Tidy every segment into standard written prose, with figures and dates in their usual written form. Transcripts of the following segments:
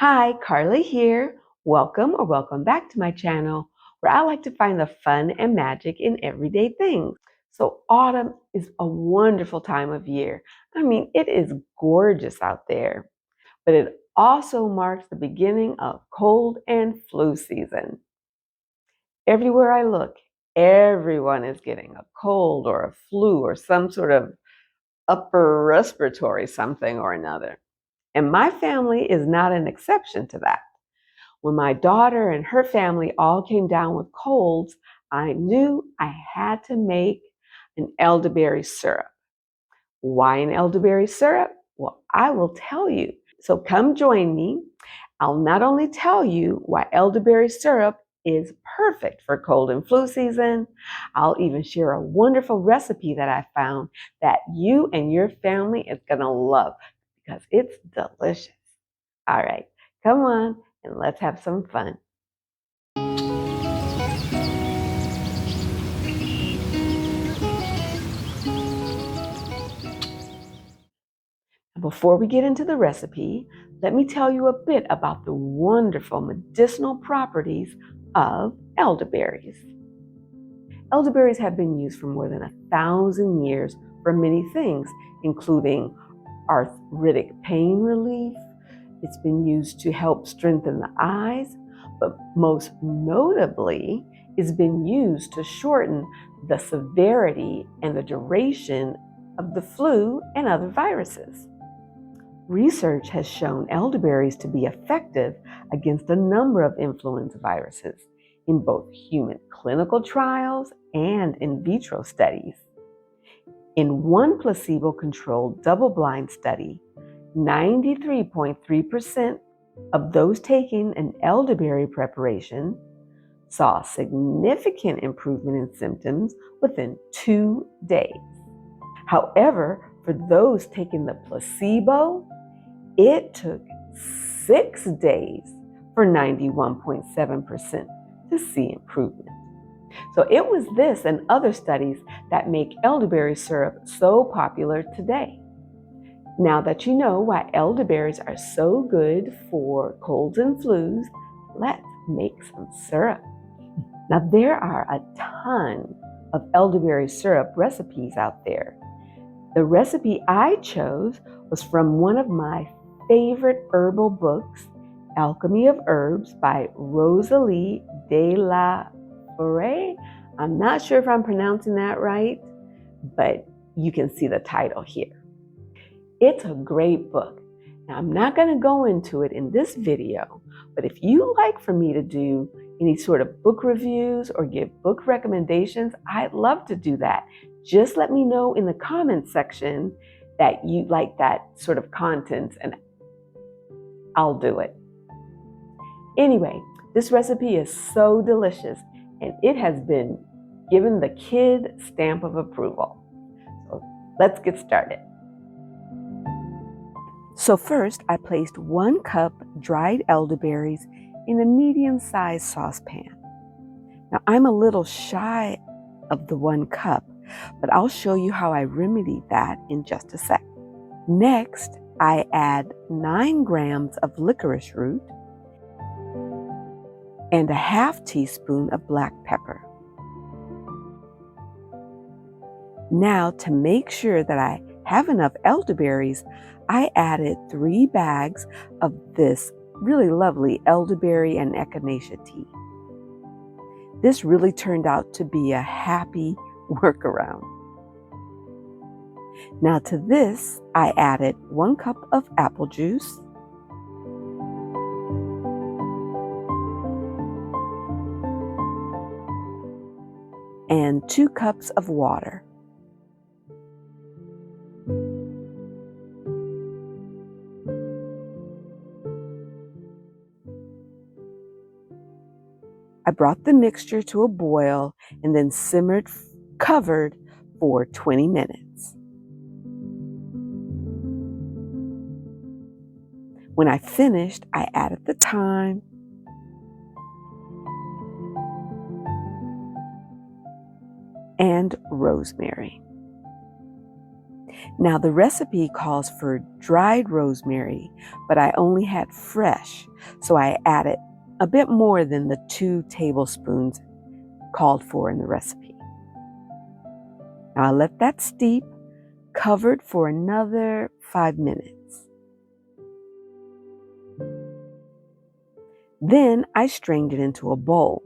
Hi, Karla here. Welcome back to my channel where I like to find the fun and magic in everyday things. So autumn is a wonderful time of year. I mean, it is gorgeous out there, but it also marks the beginning of cold and flu season. Everywhere I look, everyone is getting a cold or a flu or some sort of upper respiratory something or another. And my family is not an exception to that. When my daughter and her family all came down with colds, I knew I had to make an elderberry syrup. Why an elderberry syrup? Well, I will tell you. So come join me. I'll not only tell you why elderberry syrup is perfect for cold and flu season, I'll even share a wonderful recipe that I found that you and your family is going to love because it's delicious. All right, come on and let's have some fun. Before we get into the recipe, let me tell you a bit about the wonderful medicinal properties of elderberries. Elderberries have been used for more than 1,000 years for many things, including arthritic pain relief. It's been used to help strengthen the eyes, but most notably, it's been used to shorten the severity and the duration of the flu and other viruses. Research has shown elderberries to be effective against a number of influenza viruses in both human clinical trials and in vitro studies. In one placebo-controlled double-blind study, 93.3% of those taking an elderberry preparation saw significant improvement in symptoms within 2 days. However, for those taking the placebo, it took 6 days for 91.7% to see improvement. So it was this and other studies that make elderberry syrup so popular today. Now that you know why elderberries are so good for colds and flus, let's make some syrup. Now there are a ton of elderberry syrup recipes out there. The recipe I chose was from one of my favorite herbal books, Alchemy of Herbs by Rosalie de la Forêt. I'm not sure if I'm pronouncing that right, but you can see the title here. It's a great book. Now, I'm not going to go into it in this video, but if you like for me to do any sort of book reviews or give book recommendations, I'd love to do that. Just let me know in the comments section that you like that sort of content and I'll do it. Anyway, this recipe is so delicious and it has been given the kid stamp of approval. So let's get started. So first, I placed 1 cup dried elderberries in a medium-sized saucepan. Now, I'm a little shy of the 1 cup, but I'll show you how I remedied that in just a sec. Next, I add 9 grams of licorice root and a ½ teaspoon of black pepper. Now, to make sure that I have enough elderberries, I added 3 bags of this really lovely elderberry and echinacea tea. This really turned out to be a happy workaround. Now to this, I added 1 cup of apple juice, and 2 cups of water. I brought the mixture to a boil and then simmered covered for 20 minutes. When I finished, I added the thyme, and rosemary. Now, the recipe calls for dried rosemary, but I only had fresh, so I added a bit more than the 2 tablespoons called for in the recipe. Now, I let that steep, covered for another 5 minutes. Then I strained it into a bowl.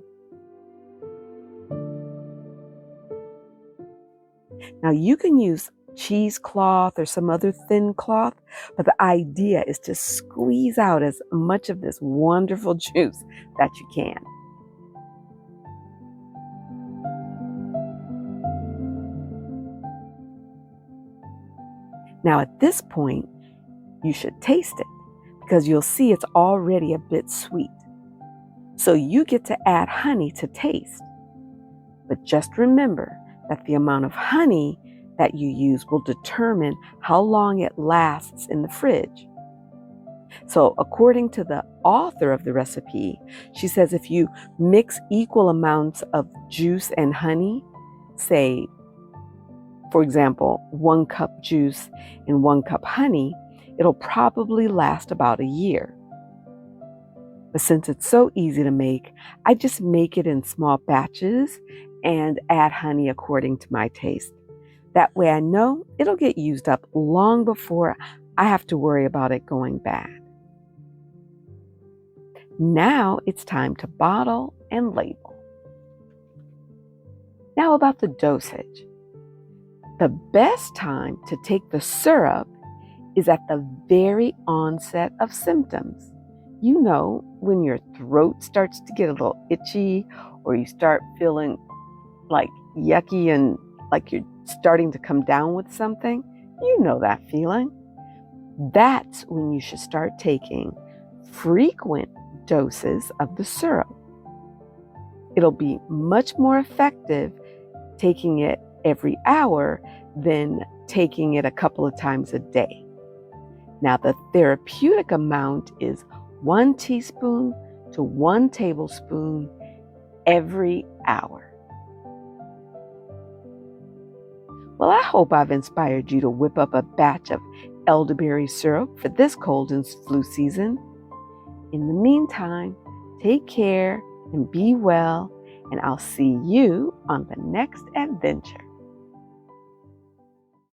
Now, you can use cheesecloth or some other thin cloth, but the idea is to squeeze out as much of this wonderful juice that you can. Now, at this point, you should taste it because you'll see it's already a bit sweet. So you get to add honey to taste. But just remember that the amount of honey that you use will determine how long it lasts in the fridge. So according to the author of the recipe, she says if you mix equal amounts of juice and honey, say, for example, 1 cup juice and 1 cup honey, it'll probably last about a year. But since it's so easy to make, I just make it in small batches and add honey according to my taste. That way I know it'll get used up long before I have to worry about it going bad. Now it's time to bottle and label. Now about the dosage. The best time to take the syrup is at the very onset of symptoms. You know, when your throat starts to get a little itchy or you start feeling like yucky and like you're starting to come down with something, you know that feeling. That's when you should start taking frequent doses of the syrup. It'll be much more effective taking it every hour than taking it a couple of times a day. Now, the therapeutic amount is 1 teaspoon to 1 tablespoon every hour. Well, I hope I've inspired you to whip up a batch of elderberry syrup for this cold and flu season. In the meantime, take care and be well, and I'll see you on the next adventure.